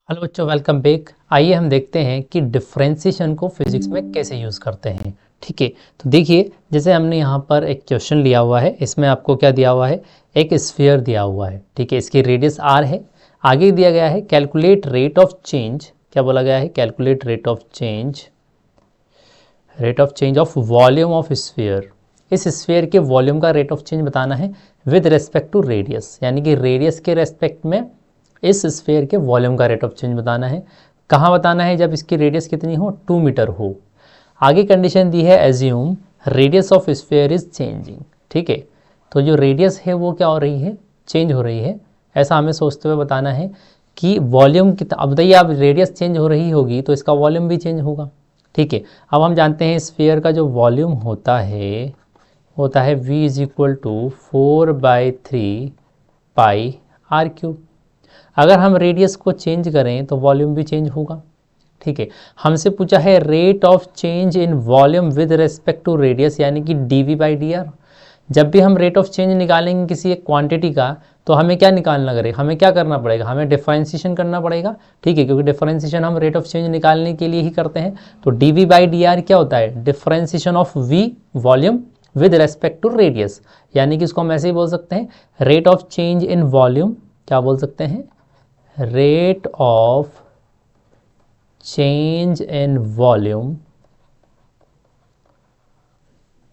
Hello बच्चों, welcome back. आइए हम देखते हैं कि डिफरेंशिएशन को फिजिक्स में कैसे यूज़ करते हैं। ठीक है, तो देखिए जैसे हमने यहाँ पर एक क्वेश्चन लिया हुआ है, इसमें आपको क्या दिया हुआ है, एक स्फीयर दिया हुआ है। ठीक है, इसकी रेडियस आर है। आगे दिया गया है कैलकुलेट रेट ऑफ चेंज, क्या बोला गया है, calculate rate of change of volume of sphere. इस स्फीयर के वॉल्यूम का रेट ऑफ चेंज बताना है विद रेस्पेक्ट टू रेडियस, यानी कि रेडियस के रेस्पेक्ट में इस स्फीयर के वॉल्यूम का रेट ऑफ चेंज बताना है। कहाँ बताना है, जब इसकी रेडियस कितनी हो, 2 मीटर हो। आगे कंडीशन दी है assume radius of sphere is changing. ठीक है, तो जो रेडियस है वो क्या हो रही है, चेंज हो रही है। ऐसा हमें सोचते हुए बताना है कि वॉल्यूम कितना। अब बताइए, आप रेडियस चेंज हो रही होगी तो इसका वॉल्यूम भी चेंज होगा। ठीक है, अब हम जानते हैं स्फीयर का जो वॉल्यूम होता है v is equal to 4/3 pi r cube. अगर हम रेडियस को चेंज करें तो वॉल्यूम भी चेंज होगा। ठीक है, हमसे पूछा है rate of change in volume with respect to radius, यानी कि dv/dr। जब भी हम रेट ऑफ चेंज निकालेंगे किसी एक क्वांटिटी का, तो हमें क्या निकालना करेगा, हमें क्या करना पड़ेगा, हमें डिफरेंशिएशन करना पड़ेगा। ठीक है, क्योंकि डिफरेंशिएशन हम रेट ऑफ चेंज निकालने के लिए ही करते हैं। तो dv/dr क्या होता है, differentiation of v volume with respect to radius, यानी कि इसको हम ऐसे ही बोल सकते हैं, rate of change in volume, क्या बोल सकते हैं, rate of change in volume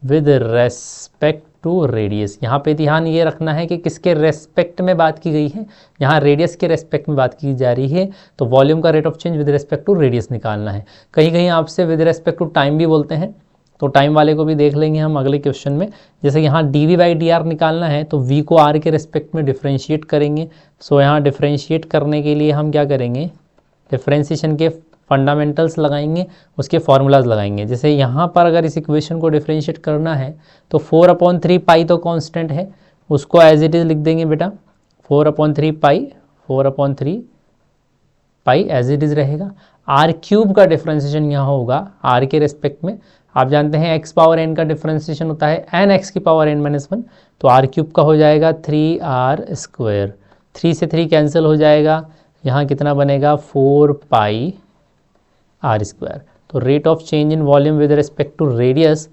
with respect to radius. यहाँ पे ध्यान ये रखना है कि किसके रेस्पेक्ट में बात की गई है, यहाँ रेडियस के रेस्पेक्ट में बात की जा रही है, तो वॉल्यूम का rate of change with respect to radius निकालना है। कहीं कहीं आपसे विद रेस्पेक्ट टू टाइम भी बोलते हैं, तो टाइम वाले को भी देख लेंगे हम अगले क्वेश्चन में। जैसे यहाँ dv/dr निकालना है तो v को r के रेस्पेक्ट में डिफ्रेंशिएट करेंगे। सो यहाँ डिफ्रेंशिएट करने के लिए हम क्या करेंगे, डिफ्रेंशिएशन के फंडामेंटल्स लगाएंगे, उसके फार्मूलाज लगाएंगे। जैसे यहाँ पर अगर इस इक्वेशन को डिफ्रेंशिएट करना है तो 4/3 पाई तो कांस्टेंट है, उसको एज इट इज़ लिख देंगे बेटा, 4/3 पाई एज इट इज़ रहेगा। आर क्यूब का डिफ्रेंशिएशन यहाँ होगा आर के रेस्पेक्ट में। आप जानते हैं x पावर n का डिफ्रेंशिएशन होता है nx की पावर n-1, तो आर क्यूब का हो जाएगा 3r²। 3 से 3 कैंसिल हो जाएगा, यहाँ कितना बनेगा 4 पाई r²। तो rate of change in volume with respect to radius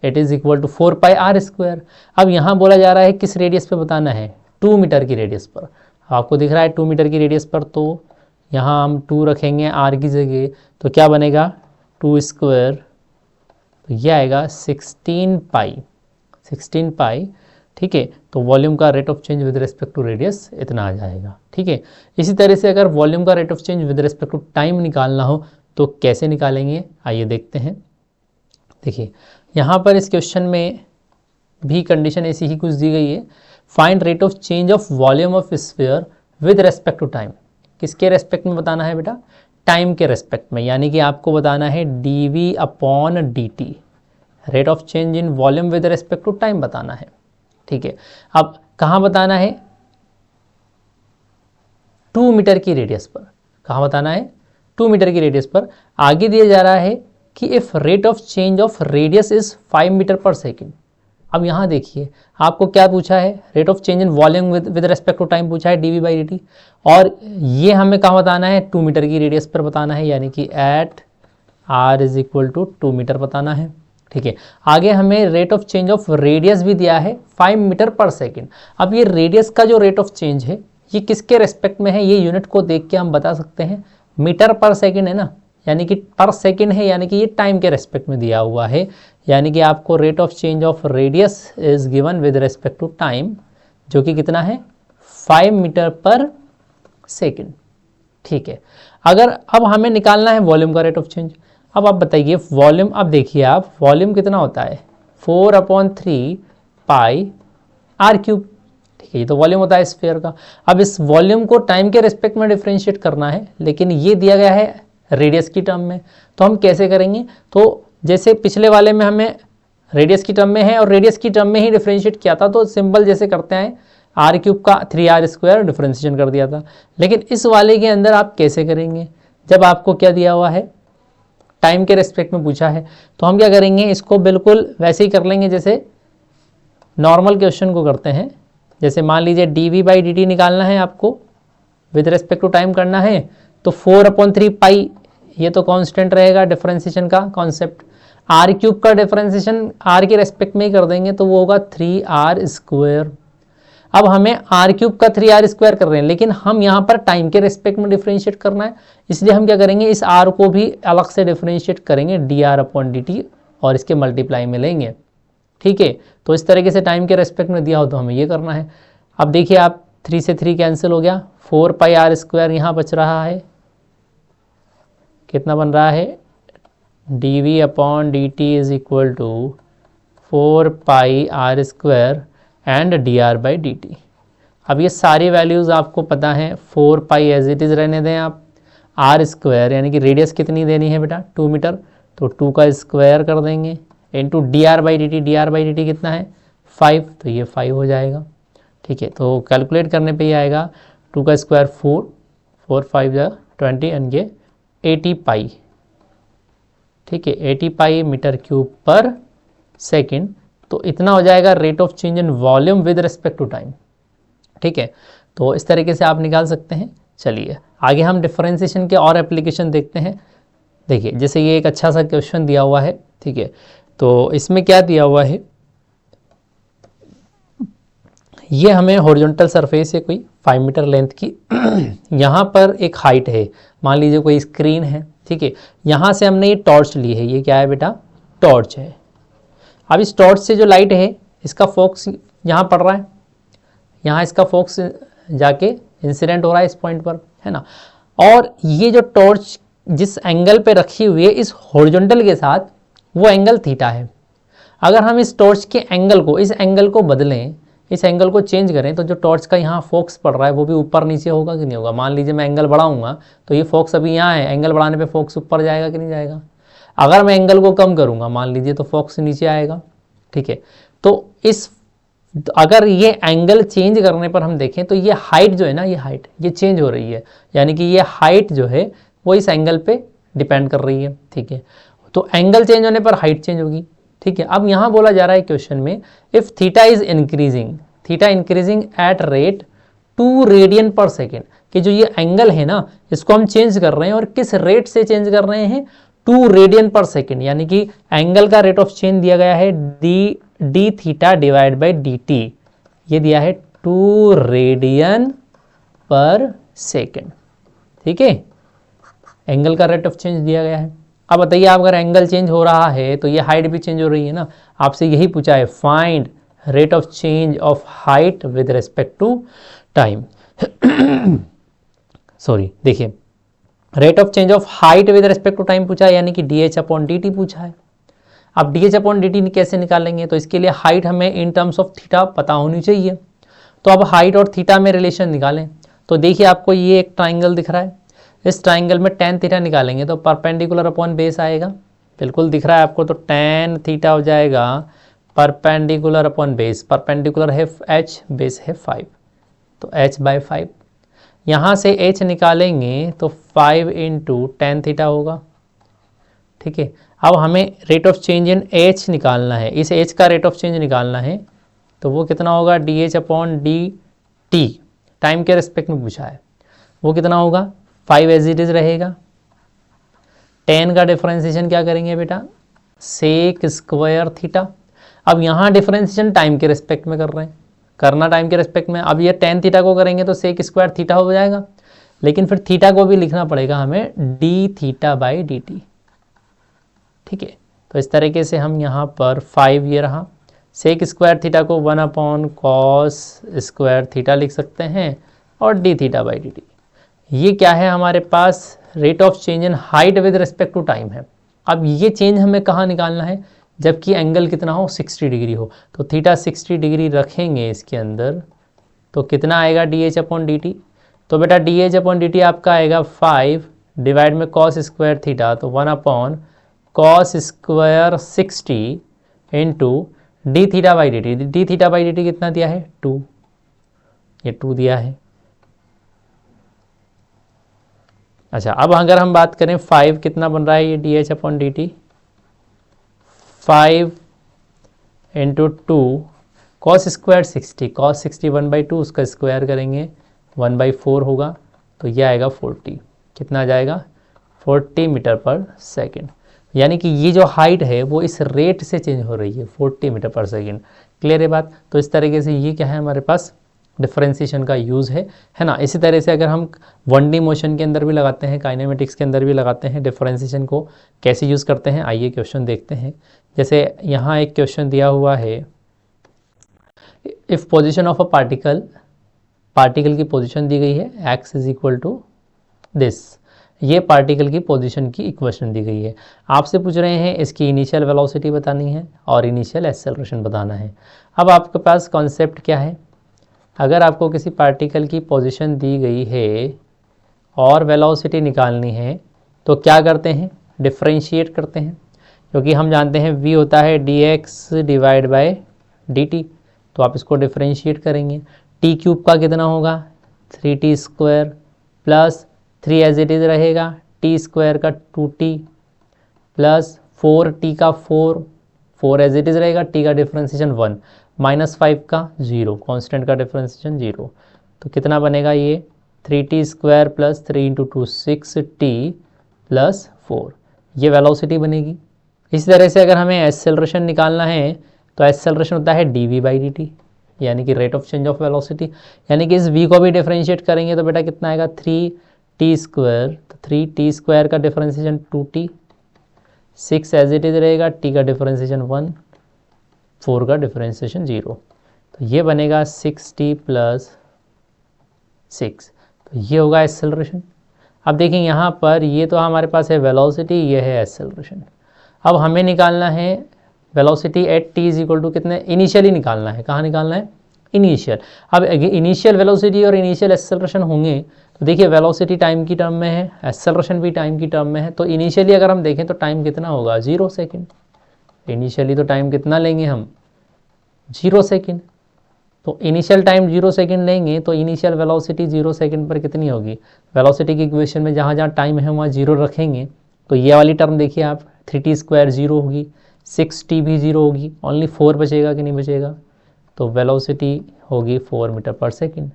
it is equal to 4 pi r²। अब यहाँ बोला जा रहा है किस रेडियस पे बताना है, 2 मीटर की रेडियस पर। आपको दिख रहा है 2 मीटर की रेडियस पर, तो यहाँ हम 2 रखेंगे r की जगह, तो क्या बनेगा 2², तो ये आएगा 16 पाई। ठीक है, तो वॉल्यूम का rate of change with respect to radius इतना आ जाएगा। ठीक है, इसी तरह से अगर वॉल्यूम का rate of change with respect to time निकालना हो तो कैसे निकालेंगे, आइए देखते हैं। देखिए यहाँ पर इस क्वेश्चन में भी कंडीशन ऐसी ही कुछ दी गई है, find rate of change of volume of sphere with respect to time. किसके रेस्पेक्ट में बताना है बेटा, टाइम के रेस्पेक्ट में, यानी कि आपको बताना है dv/dt, rate of change in volume with respect to time बताना है। ठीक है, अब कहाँ बताना है, 2 मीटर की रेडियस पर। कहाँ बताना है, 2 मीटर की रेडियस पर। आगे दिया जा रहा है कि if rate of change of radius is 5 meter per second. अब यहाँ देखिए आपको क्या पूछा है, rate of change in volume with respect to time पूछा है dv/dt, और ये हमें कहाँ बताना है, 2 मीटर की रेडियस पर बताना है, यानी कि at r is equal to 2 meter बताना है। ठीक है, आगे हमें rate of change of radius भी दिया है 5 मीटर पर सेकेंड। अब ये रेडियस का जो रेट ऑफ चेंज है ये किसके रेस्पेक्ट में है, ये यूनिट को देख के हम बता सकते हैं, मीटर पर सेकेंड है ना, यानी कि पर सेकेंड है, यानी कि ये टाइम के रेस्पेक्ट में दिया हुआ है। यानी कि आपको rate of change of radius is given with respect to time, जो कि कितना है 5 मीटर पर सेकेंड। ठीक है, अगर अब हमें निकालना है वॉल्यूम का रेट ऑफ चेंज। अब आप बताइए वॉल्यूम, अब देखिए आप वॉल्यूम कितना होता है 4/3 पाई r³। ठीक है, ये तो वॉल्यूम होता है स्फीयर का। अब इस वॉल्यूम को टाइम के रिस्पेक्ट में डिफरेंशिएट करना है, लेकिन ये दिया गया है रेडियस की टर्म में, तो हम कैसे करेंगे, तो जैसे पिछले वाले में हमें रेडियस की टर्म में है और रेडियस की टर्म में ही डिफरेंशिएट किया था, तो सिंपल जैसे करते हैं r³ का 3r² डिफरेंशिएशन कर दिया था। लेकिन इस वाले के अंदर आप कैसे करेंगे, जब आपको क्या दिया हुआ है, टाइम के रेस्पेक्ट में पूछा है, तो हम क्या करेंगे, इसको बिल्कुल वैसे ही कर लेंगे जैसे नॉर्मल क्वेश्चन को करते हैं। जैसे मान लीजिए dv/dt निकालना है आपको, विद रेस्पेक्ट टू टाइम करना है, तो 4/3 पाई ये तो कांस्टेंट रहेगा डिफरेंशिएशन का कॉन्सेप्ट। आर क्यूब का डिफरेंशिएशन आर के रेस्पेक्ट में ही कर देंगे तो वो होगा 3r²। अब हमें आर क्यूब का 3r² कर रहे हैं, लेकिन हम यहाँ पर टाइम के रेस्पेक्ट में डिफरेंशिएट करना है, इसलिए हम क्या करेंगे, इस r को भी अलग से डिफरेंशिएट करेंगे dr/dt और इसके मल्टीप्लाई में लेंगे। ठीक है, तो इस तरीके से टाइम के रेस्पेक्ट में दिया हो तो हमें ये करना है। अब देखिए आप 3 से 3 कैंसिल हो गया, 4πr² यहाँ बच रहा है, कितना बन रहा है, dv/dt is equal to 4πr² and dr/dt। अब ये सारी वैल्यूज़ आपको पता है, 4π एज इट इज़ रहने दें आप, r² यानी कि रेडियस कितनी देनी है बेटा 2 मीटर, तो 2 का स्क्वायर कर देंगे इंटू dr/dt कितना है 5, तो ये 5 हो जाएगा। ठीक है, तो कैलकुलेट करने पे ये आएगा 2 का स्क्वायर 4, 4 5 20 एंड ये 80 पाई। ठीक है, 80 pi meter cube per second, तो इतना हो जाएगा rate of change in volume with respect to time. ठीक है, तो इस तरीके से आप निकाल सकते हैं। चलिए आगे हम डिफरेंशिएशन के और एप्लीकेशन देखते हैं। देखिए जैसे ये एक अच्छा सा क्वेश्चन दिया हुआ है, ठीक है, तो इसमें क्या दिया हुआ है, ये हमें हॉरिजॉन्टल सरफेस है कोई 5 मीटर लेंथ की यहाँ पर एक हाइट है, मान लीजिए कोई स्क्रीन है। ठीक है, यहाँ से हमने ये टॉर्च ली है, ये क्या है बेटा टॉर्च है। अब इस टॉर्च से जो लाइट है इसका फोकस यहाँ पड़ रहा है, यहाँ इसका फोकस जाके इंसिडेंट हो रहा है इस पॉइंट पर, है ना। और ये जो टॉर्च जिस एंगल पे रखी हुई है इस हॉरिजॉन्टल के साथ, वो एंगल थीटा है। अगर हम इस टॉर्च के एंगल को, इस एंगल को बदलें, इस एंगल को चेंज करें, तो जो टॉर्च का यहाँ फोकस पड़ रहा है वो भी ऊपर नीचे होगा कि नहीं होगा। मान लीजिए मैं एंगल बढ़ाऊंगा तो ये फोकस अभी यहाँ है, एंगल बढ़ाने पे फोकस ऊपर जाएगा कि नहीं जाएगा। अगर मैं एंगल को कम करूँगा मान लीजिए तो फोकस नीचे आएगा। ठीक है, तो इस अगर ये एंगल चेंज करने पर हम देखें तो ये हाइट जो है ना, ये हाइट ये चेंज हो रही है, यानी कि ये हाइट जो है वो इस एंगल पे डिपेंड कर रही है। ठीक है, तो एंगल चेंज होने पर हाइट चेंज होगी। ठीक है, अब यहाँ बोला जा रहा है क्वेश्चन में, if theta is increasing, theta increasing at rate 2 radian पर सेकेंड, कि जो ये एंगल है ना इसको हम चेंज कर रहे हैं, और किस रेट से चेंज कर रहे हैं 2 रेडियन पर सेकेंड, यानी कि एंगल का रेट ऑफ चेंज दिया गया है D theta divide by d t, ये दिया है 2 रेडियन पर सेकेंड। ठीक है, एंगल का रेट ऑफ चेंज दिया गया है। अब बताइए आप अगर एंगल चेंज हो रहा है तो ये हाइट भी चेंज हो रही है ना, आपसे यही पूछा है find rate of change of height with respect to time. Sorry, देखिए rate of change of height with respect to time पूछा है, यानी कि dh/dt पूछा है। अब dh/dt कैसे निकालेंगे, तो इसके लिए हाइट हमें इन टर्म्स ऑफ थीटा पता होनी चाहिए। तो अब हाइट और थीटा में रिलेशन निकालें, तो देखिए आपको ये एक ट्राइंगल दिख रहा है, इस ट्राइंगल में tan थीटा निकालेंगे तो परपेंडिकुलर अपॉन बेस आएगा, बिल्कुल दिख रहा है आपको, तो tan थीटा हो जाएगा परपेंडिकुलर अपॉन बेस, परपेंडिकुलर है h, बेस है 5, तो h/5। यहाँ से h निकालेंगे तो 5 इंटू tan थीटा होगा। ठीक है, अब हमें rate of change in h निकालना है, इस h का रेट ऑफ चेंज निकालना है, तो वो कितना होगा dh/dt, टाइम के रिस्पेक्ट में पूछा है, वो कितना होगा 5 एज इट इज रहेगा। tan का डिफरेंशिएशन क्या करेंगे बेटा, सेक स्क्वायर थीटा। अब यहाँ डिफरेंशिएशन टाइम के रिस्पेक्ट में कर रहे हैं, करना टाइम के रिस्पेक्ट में। अब ये tan थीटा को करेंगे तो सेक स्क्वायर थीटा हो जाएगा, लेकिन फिर थीटा को भी लिखना पड़ेगा हमें D theta by d T. ठीक है, तो इस तरीके से हम यहाँ पर 5 ये रहा, सेक स्क्वायर थीटा को 1/cos स्क्वायर थीटा लिख सकते हैं, और d theta by d t. ये क्या है हमारे पास, rate of change in height with respect to time है। अब ये चेंज हमें कहाँ निकालना है, जबकि एंगल कितना हो 60 डिग्री हो, तो थीटा 60 डिग्री रखेंगे इसके अंदर, तो कितना आएगा dh/dt। तो बेटा dh/dt आपका आएगा 5 डिवाइड में cos स्क्वायर थीटा, तो 1/cos square 60 into D theta by d T. D theta by d T कितना दिया है 2, ये 2 दिया है। अच्छा, अब अगर हम बात करें 5 कितना बन रहा है, ये dh/dt 5 into 2 cos square 60, cos 60 1/2, उसका स्क्वायर करेंगे 1/4 होगा, तो ये आएगा 40। कितना आ जाएगा 40 मीटर पर सेकेंड। यानी कि ये जो हाइट है वो इस रेट से चेंज हो रही है 40 मीटर पर सेकेंड। क्लियर है बात। तो इस तरीके से ये क्या है हमारे पास डिफरेंशिएशन का यूज़ है ना। इसी तरह से अगर हम 1D मोशन के अंदर भी लगाते हैं, काइनेमेटिक्स के अंदर भी लगाते हैं, डिफरेंशिएशन को कैसे यूज़ करते हैं आइए क्वेश्चन देखते हैं। जैसे यहाँ एक क्वेश्चन दिया हुआ है, if position of a particle की पोजिशन दी गई है x is equal to this, ये पार्टिकल की पोजीशन की इक्वेशन दी गई है। आपसे पूछ रहे हैं इसकी इनिशियल वेलोसिटी बतानी है और इनिशियल एक्सेलरेशन बताना है। अब आपके पास कॉन्सेप्ट क्या है, अगर आपको किसी पार्टिकल की पोजीशन दी गई है और वेलोसिटी निकालनी है तो क्या करते हैं, डिफरेंशिएट करते हैं, क्योंकि हम जानते हैं v होता है dx डिवाइड बाय dt। तो आप इसको डिफरेंशिएट करेंगे, टी क्यूब का कितना होगा 3t square plus 3 as it is रहेगा, टी स्क्वायर का 2t प्लस 4t का 4 एज इट इज़ रहेगा, t का डिफरेंशिएशन 1 माइनस 5 का 0, कांस्टेंट का डिफरेंशिएशन 0। तो कितना बनेगा ये 3t square plus 3 into 2 6t plus 4, ये वेलोसिटी बनेगी। इसी तरह से अगर हमें एक्सेलरेशन निकालना है तो एक्सेलरेशन होता है dv बाई dt, यानी कि rate of change of velocity. यानी कि इस v को भी डिफरेंशिएट करेंगे तो बेटा कितना आएगा 3t स्क्वायर, तो 3t स्क्वायर का differentiation 2t, 6 as it is रहेगा, t का डिफरेंशिएशन 1, 4 का डिफरेंशिएशन 0। तो ये बनेगा 6t प्लस 6, तो ये होगा एक्सेलरेशन। अब देखिए यहाँ पर ये तो हमारे पास है वेलोसिटी, ये है एक्सेलरेशन। अब हमें निकालना है velocity at t is equal to कितने, इनिशियली निकालना है, कहाँ निकालना है इनिशियल। अब इनिशियल वेलोसिटी और इनिशियल एक्सेलरेशन होंगे तो देखिए वेलोसिटी टाइम की टर्म में है, एक्सेलरेशन भी टाइम की टर्म में है। तो इनिशियली अगर हम देखें तो टाइम कितना होगा 0 सेकेंड, इनिशियली तो टाइम कितना लेंगे हम 0 सेकेंड। तो इनिशियल टाइम 0 सेकेंड लेंगे तो इनिशियल वेलोसिटी 0 सेकेंड पर कितनी होगी, वेलोसिटी की इक्वेशन में जहाँ जहाँ टाइम है वहाँ 0 रखेंगे तो ये वाली टर्म देखिए आप 3t स्क्वायर 0 होगी, 6t भी 0 होगी, ओनली 4 बचेगा कि नहीं बचेगा, तो वेलोसिटी होगी 4 मीटर पर सेकेंड।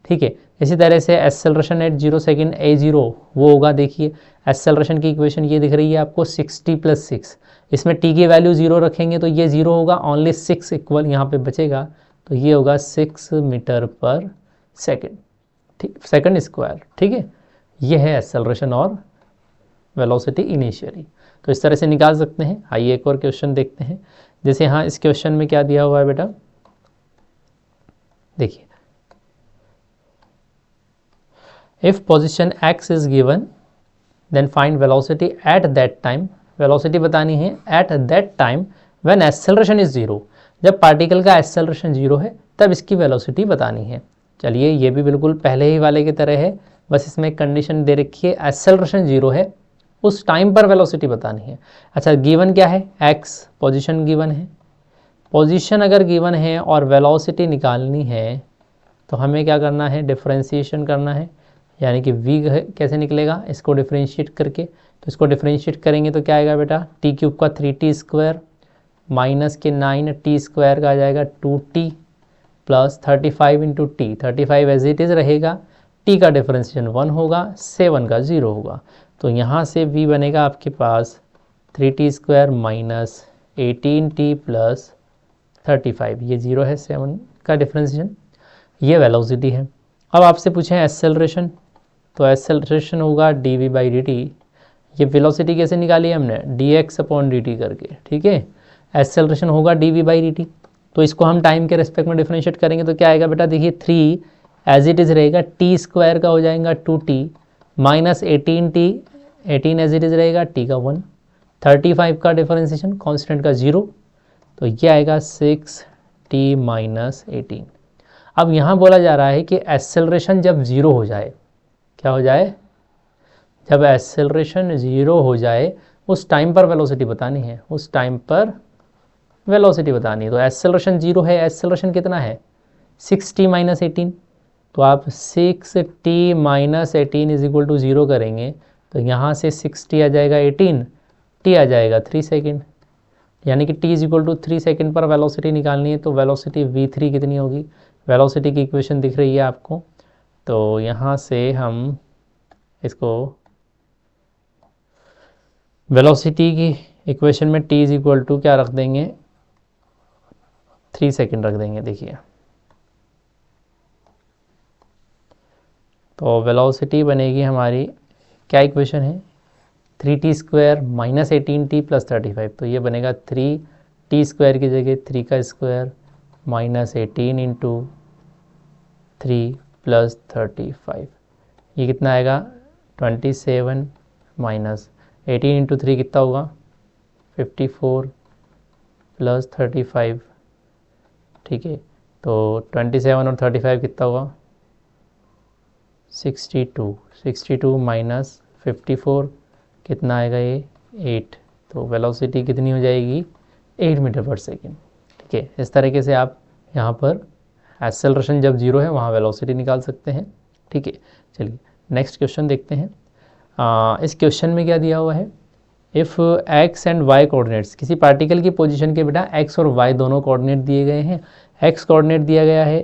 ठीक है। इसी तरह से एक्सेलरेशन एट 0 सेकेंड a0 वो होगा, देखिए एक्सेलरेशन की इक्वेशन ये दिख रही है आपको 6t प्लस 6, इसमें t की वैल्यू 0 रखेंगे तो ये 0 होगा, ओनली 6 इक्वल यहाँ पे बचेगा, तो ये होगा 6 मीटर पर सेकेंड, ठीक, सेकेंड स्क्वायर। ठीक है, ये है एक्सेलरेशन और वेलोसिटी इनिशियली। तो इस तरह से निकाल सकते हैं। आइए एक और क्वेश्चन देखते हैं। जैसे यहाँ इस क्वेश्चन में क्या दिया हुआ है बेटा, देखिए if position x is given then find velocity at that time, velocity बतानी है at that time when acceleration is 0, जब पार्टिकल का एक्सेलरेशन 0 है तब इसकी वेलोसिटी बतानी है। चलिए ये भी बिल्कुल पहले ही वाले की तरह है, बस इसमें एक कंडीशन दे रखी है एक्सेलरेशन 0 है उस टाइम पर वेलोसिटी बतानी है। अच्छा गिवन क्या है x, पोजीशन गिवन है, पोजीशन अगर गिवन है और वेलोसिटी निकालनी है तो हमें क्या करना है, डिफरेंशिएशन करना है, यानी कि v कैसे निकलेगा, इसको डिफरेंशिएट करके। तो इसको डिफरेंशिएट करेंगे तो क्या आएगा बेटा, t क्यूब का 3t स्क्वायर माइनस के 9t स्क्वायर का आ जाएगा 2t plus 35 into t, 35 as it is रहेगा, t का डिफरेंशिएशन 1 होगा, 7 का 0 होगा। तो यहाँ से v बनेगा आपके पास 3t square minus 18t plus 35, ये 0 है, 7 का डिफरेंशिएशन, ये वेलोसिटी है। अब आपसे पूछें एक्सेलरेशन, तो एक्सेलरेशन होगा dv बाई dt। ये वेलोसिटी कैसे निकाली है हमने, dx अपॉन dt करके। ठीक है, एक्सेलरेशन होगा dv बाई dt, तो इसको हम टाइम के रेस्पेक्ट में डिफरेंशिएट करेंगे तो क्या आएगा बेटा, देखिए 3 एज इट इज़ रहेगा, t स्क्वायर का हो जाएगा 2t minus 18t, 18 as it is रहेगा, t का 1, 35 का डिफरेंशिएशन कांस्टेंट का 0, तो ये आएगा 6t माइनस 18। अब यहाँ बोला जा रहा है कि एक्सेलरेशन जब 0 हो जाए, क्या हो जाए, जब एक्सेलरेशन 0 हो जाए उस टाइम पर वेलोसिटी बतानी है, उस टाइम पर वेलोसिटी बतानी है। तो एक्सेलरेशन 0 है, एक्सेलरेशन कितना है 6t माइनस 18, तो आप 6t minus 18 is equal to 0 करेंगे तो यहाँ से 6t आ जाएगा 18, t आ जाएगा 3 सेकेंड, यानी कि t is equal to 3 second पर वेलोसिटी निकालनी है। तो वेलोसिटी v3 कितनी होगी, वेलोसिटी की इक्वेशन दिख रही है आपको, तो यहाँ से हम इसको वेलोसिटी की इक्वेशन में t इज इक्वल टू क्या रख देंगे, 3 सेकेंड रख देंगे। देखिए तो वेलोसिटी बनेगी हमारी, क्या इक्वेशन है, 3t square minus 18t plus 35। तो ये बनेगा 3t स्क्वायर की जगह 3 का स्क्वायर माइनस 18 इंटू 3 प्लस 35। ये कितना आएगा 27 माइनस 18 इंटू 3 कितना होगा 54 प्लस 35। ठीक है, तो 27 और 35 कितना होगा 62 माइनस 54 कितना आएगा ये 8। तो वेलोसिटी कितनी हो जाएगी 8 मीटर पर सेकेंड। ठीक है, इस तरीके से आप यहाँ पर एक्सेलरेशन जब जीरो है वहाँ वेलोसिटी निकाल सकते हैं। ठीक है, चलिए नेक्स्ट क्वेश्चन देखते हैं। इस क्वेश्चन में क्या दिया हुआ है, if x and y coordinates, किसी पार्टिकल की पोजीशन के बेटा एक्स और वाई दोनों कोऑर्डिनेट दिए गए हैं। एक्स कोऑर्डिनेट दिया गया है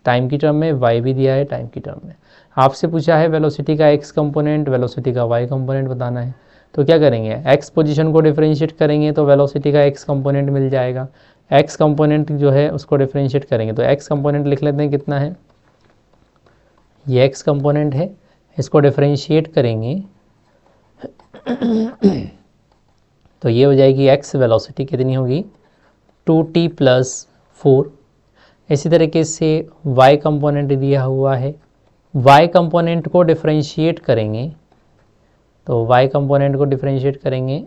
टाइम की टर्म में, वाई भी दिया है टाइम की टर्म में। आपसे पूछा है वेलोसिटी का एक्स कंपोनेंट, वेलोसिटी का वाई कंपोनेंट बताना है। तो क्या करेंगे, एक्स पोजीशन को डिफरेंशिएट करेंगे तो वेलोसिटी का एक्स कंपोनेंट मिल जाएगा। एक्स कंपोनेंट जो है उसको डिफरेंशिएट करेंगे तो एक्स कंपोनेंट लिख लेते हैं, कितना है, ये एक्स कंपोनेंट है, इसको डिफरेंशिएट करेंगे तो ये हो जाएगी एक्स वेलोसिटी कितनी होगी 2t प्लस 4। इसी तरीके से y कंपोनेंट दिया हुआ है, y कंपोनेंट को डिफरेंशिएट करेंगे तो y कंपोनेंट को डिफरेंशिएट करेंगे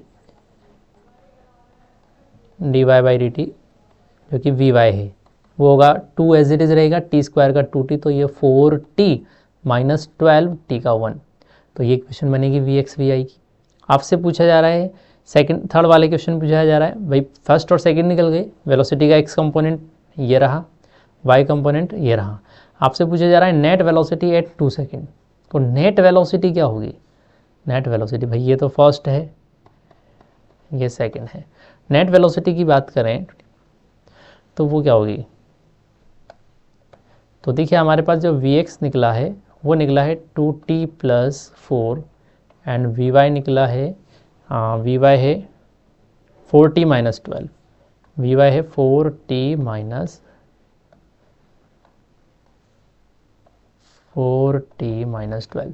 dy बाई डी टी जो कि vy है, वो होगा 2 एज इट इज़ रहेगा, t स्क्वायर का 2t, तो ये 4t माइनस 12t का 1। तो ये क्वेश्चन बनेगी vx vi की। आपसे पूछा जा रहा है सेकंड थर्ड वाले क्वेश्चन पूछा जा रहा है, भाई फर्स्ट और सेकंड निकल गए, वेलोसिटी का x कंपोनेंट ये रहा, y कंपोनेंट ये रहा। आपसे पूछा जा रहा है नेट वेलोसिटी एट 2 सेकेंड। तो नेट वेलोसिटी क्या होगी, नेट वेलोसिटी भाई ये तो फर्स्ट है, ये सेकंड है। नेट वेलोसिटी की बात करें तो वो क्या होगी, तो देखिए हमारे पास जो vx निकला है वो निकला है 2t प्लस 4 एंड vy निकला है vy है 4t माइनस 12, vy है 4t माइनस 12।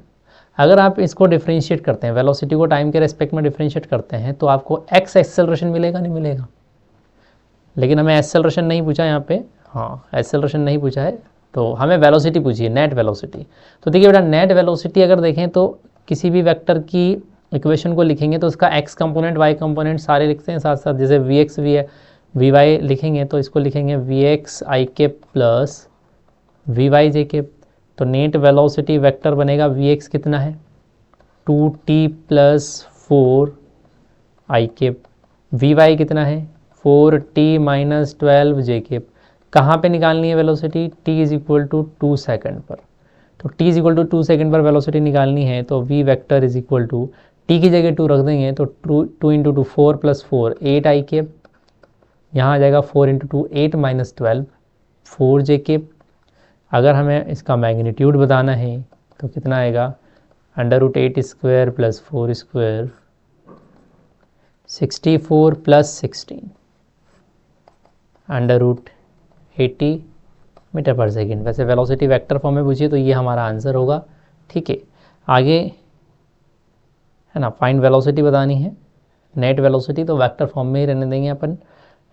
अगर आप इसको डिफरेंशिएट करते हैं, वेलोसिटी को टाइम के रेस्पेक्ट में डिफरेंशिएट करते हैं तो आपको एक्स एक्सेलरेशन मिलेगा, नहीं मिलेगा। लेकिन हमें एक्सेलरेशन नहीं पूछा यहाँ पे, हाँ एक्सेलरेशन नहीं पूछा है, तो हमें वेलोसिटी पूछी है, नेट वेलोसिटी। तो देखिए बेटा नेट वेलोसिटी अगर देखें तो किसी भी वेक्टर की इक्वेशन को लिखेंगे तो उसका एक्स कंपोनेंट वाई कंपोनेंट सारे लिखते हैं साथ साथ। जैसे वी एक्स वी वाई लिखेंगे तो इसको लिखेंगे वी एक्स आई के प्लस वी वाई जे के। तो नेट वेलोसिटी वेक्टर बनेगा वी एक्स कितना है 2t plus 4 i cap, v y कितना है 4t माइनस 12 जे केप। कहाँ पे निकालनी है velocity, t is equal to 2 second पर। तो t is equal to 2 second पर वेलोसिटी निकालनी है तो v vector is equal to t की जगह 2 रख देंगे तो 2 इंटू 2 4 प्लस 4 8 आई केप, यहाँ आ जाएगा 4 इंटू 2 8 माइनस 12 4 जे केप। अगर हमें इसका मैग्नीट्यूड बताना है तो कितना आएगा √8 square plus 4 square 64 plus 16 √80 meter per second. वैसे वेलोसिटी वेक्टर फॉर्म में पूछिए तो ये हमारा आंसर होगा। ठीक है, आगे है ना, फाइंड वेलोसिटी बतानी है, नेट वेलोसिटी तो वेक्टर फॉर्म में ही रहने देंगे अपन,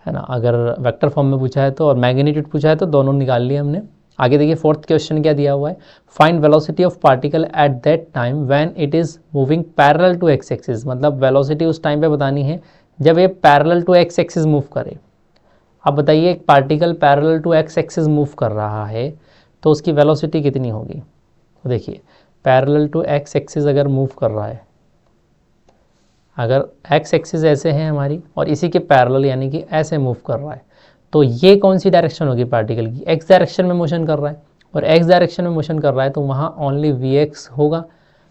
है ना। अगर वेक्टर फॉर्म में पूछा है तो और मैग्नीट्यूड पूछा है तो दोनों निकाल लिए हमने। आगे देखिए फोर्थ क्वेश्चन क्या दिया हुआ है, find velocity of particle at that time when it is moving parallel to x axis. मतलब वेलोसिटी उस टाइम पे बतानी है जब ये parallel to x axis move करे। अब बताइए एक particle parallel to x axis move कर रहा है तो उसकी वेलोसिटी कितनी होगी। तो देखिए पैरेलल टू एक्स एक्सिस अगर मूव कर रहा है, अगर एक्स एक्सिस ऐसे हैं हमारी और इसी के पैरेलल यानी कि ऐसे मूव कर रहा है तो ये कौन सी डायरेक्शन होगी पार्टिकल की, एक्स डायरेक्शन में मोशन कर रहा है और एक्स डायरेक्शन में मोशन कर रहा है तो वहाँ ओनली वी एक्स होगा,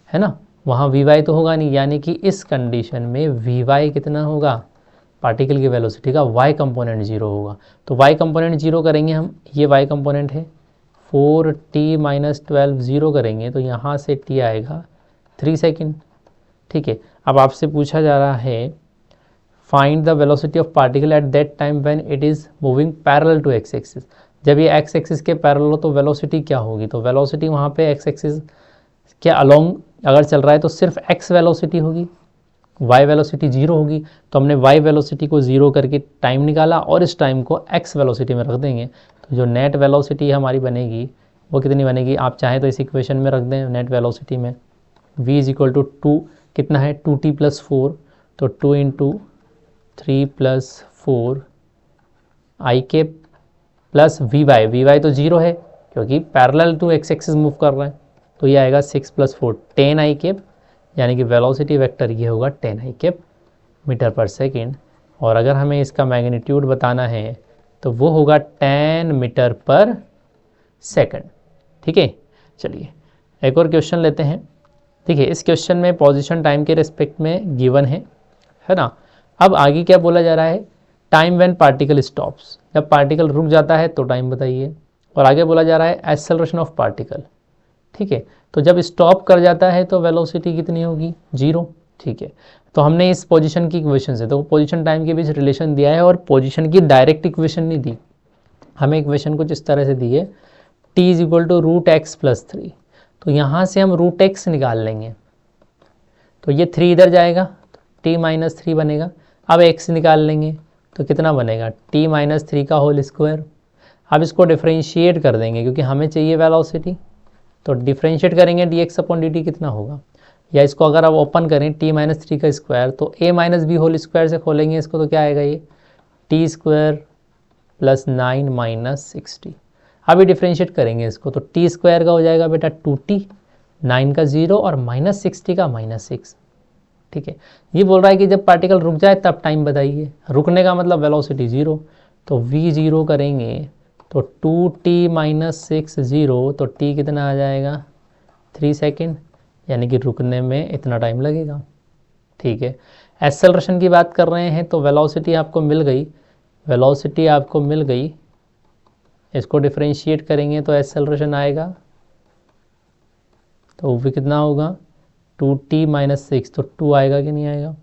है ना, वहाँ वी वाई तो होगा नहीं। यानी कि इस कंडीशन में वी वाई कितना होगा, पार्टिकल की वेलोसिटी का वाई कंपोनेंट 0 होगा। तो वाई कंपोनेंट 0 करेंगे हम, ये वाई कंपोनेंट है 4t माइनस 12 0 करेंगे तो यहाँ से t आएगा 3 सेकेंड। ठीक है। अब आपसे पूछा जा रहा है find the velocity of particle at that time when it is moving parallel to x axis. जब ये एक्स एक्सिस के पैरेलल हो तो वेलोसिटी क्या होगी, तो वेलोसिटी वहाँ पे एक्स एक्सिस के अलोंग अगर चल रहा है तो सिर्फ एक्स वेलोसिटी होगी, वाई वेलोसिटी जीरो होगी। तो हमने वाई वेलोसिटी को ज़ीरो करके टाइम निकाला और इस टाइम को एक्स वेलोसिटी में रख देंगे, तो जो नेट वेलोसिटी हमारी बनेगी वो कितनी बनेगी, आप चाहें तो इस इक्वेशन में रख दें नेट वेलोसिटी में v इज इक्वल टू 2 कितना है 2t प्लस 4, तो 2 इंटू 3 प्लस 4 आई के प्लस वी वाई तो जीरो है क्योंकि parallel to x axis move कर रहा है, तो ये आएगा 6 प्लस 4 10 आई के, यानी कि वेलोसिटी वेक्टर ये होगा 10 आई के मीटर पर सेकेंड। और अगर हमें इसका मैग्नीट्यूड बताना है तो वो होगा 10 मीटर पर सेकंड। ठीक है, चलिए एक और क्वेश्चन लेते हैं। देखिए इस क्वेश्चन में पोजीशन टाइम के रिस्पेक्ट में गिवन है ना। अब आगे क्या बोला जा रहा है, टाइम व्हेन पार्टिकल स्टॉप्स, जब पार्टिकल रुक जाता है तो टाइम बताइए। और आगे बोला जा रहा है एक्सेलरेशन ऑफ पार्टिकल। ठीक है, तो जब स्टॉप कर जाता है तो वेलोसिटी कितनी होगी, जीरो। ठीक है, तो हमने इस पोजीशन की इक्वेशन से तो पोजीशन टाइम के बीच रिलेशन दिया है और पोजीशन की डायरेक्ट इक्वेशन नहीं दी, हमें इक्वेशन कुछ इस तरह से दी है t is equal to root x plus 3। तो यहाँ से हम रूट एक्स निकाल लेंगे, तो ये 3 इधर जाएगा तो t माइनस 3 बनेगा। अब x निकाल लेंगे तो कितना बनेगा t माइनस 3 का होल स्क्वायर। अब इसको डिफ्रेंशिएट कर देंगे क्योंकि हमें चाहिए वेलोसिटी, तो डिफ्रेंशिएट करेंगे dx अपॉन dt कितना होगा, या इसको अगर आप ओपन करें t माइनस 3 का स्क्वायर तो a minus b whole square से खोलेंगे इसको, तो क्या आएगा ये t स्क्वायर प्लस 9 माइनस 60। अभी डिफ्रेंशिएट करेंगे इसको तो टी स्क्वायर का हो जाएगा बेटा 2t, 9 का 0 और माइनस 60 का माइनस 6। ठीक है, ये बोल रहा है कि जब पार्टिकल रुक जाए तब टाइम बताइए, रुकने का मतलब वेलोसिटी 0, तो v 0 करेंगे तो 2t माइनस 6 0, तो t कितना आ जाएगा 3 सेकेंड, यानी कि रुकने में इतना टाइम लगेगा। ठीक है, एक्सेलरेशन की बात कर रहे हैं तो वेलोसिटी आपको मिल गई, वेलोसिटी आपको मिल गई, इसको डिफरेंशिएट करेंगे तो एक्सेलरेशन आएगा, तो वो भी कितना होगा 2t माइनस 6, तो 2 आएगा कि नहीं आएगा।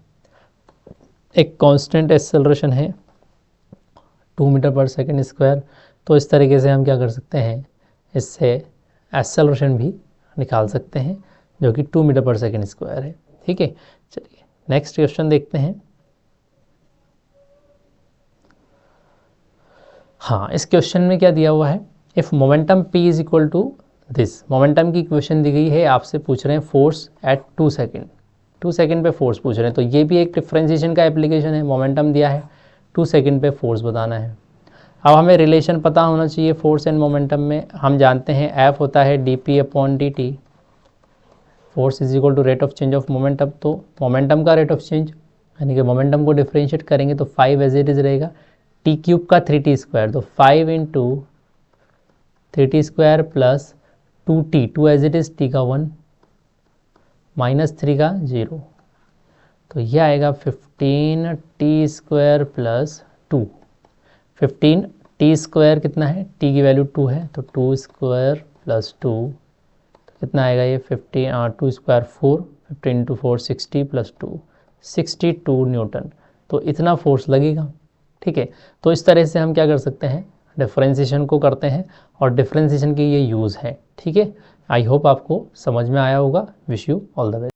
एक कांस्टेंट एक्सेलरेशन है 2 मीटर पर सेकंड स्क्वायर, तो इस तरीके से हम क्या कर सकते हैं, इससे एक्सेलरेशन भी निकाल सकते हैं जो कि 2 मीटर पर सेकंड स्क्वायर है। ठीक है, चलिए नेक्स्ट क्वेश्चन देखते हैं। हाँ, इस क्वेश्चन में क्या दिया हुआ है, if momentum p is equal to this, momentum की इक्वेशन दी गई है, आपसे पूछ रहे हैं फोर्स एट 2 सेकेंड, 2 सेकेंड पे फोर्स पूछ रहे हैं, तो ये भी एक डिफरेंशिएशन का एप्लीकेशन है। मोमेंटम दिया है 2 सेकेंड पे फोर्स बताना है। अब हमें रिलेशन पता होना चाहिए फोर्स एंड मोमेंटम में, हम जानते हैं F होता है dp upon dt, force is equal to rate of change of momentum, तो मोमेंटम का रेट ऑफ चेंज यानी कि मोमेंटम को डिफरेंशिएट करेंगे तो 5 एज इट इज रहेगा, टी क्यूब का 3t स्क्वायर, तो 5 into 3t square plus 2t, 2 as it is t का 1 माइनस 3 का 0, तो ये आएगा 15t square plus 2। 15t square कितना है, t की वैल्यू 2 है, तो 2 स्क्वायर प्लस 2, तो कितना आएगा ये 2 स्क्वायर 4, 15 इंटू 4 60 प्लस 2 62 न्यूटन, तो इतना फोर्स लगेगा। ठीक है, तो इस तरह से हम क्या कर सकते हैं, डिफरेंशिएशन को करते हैं और डिफरेंशिएशन की ये यूज़ है। ठीक है, आई होप आपको समझ में आया होगा। Wish you all the best.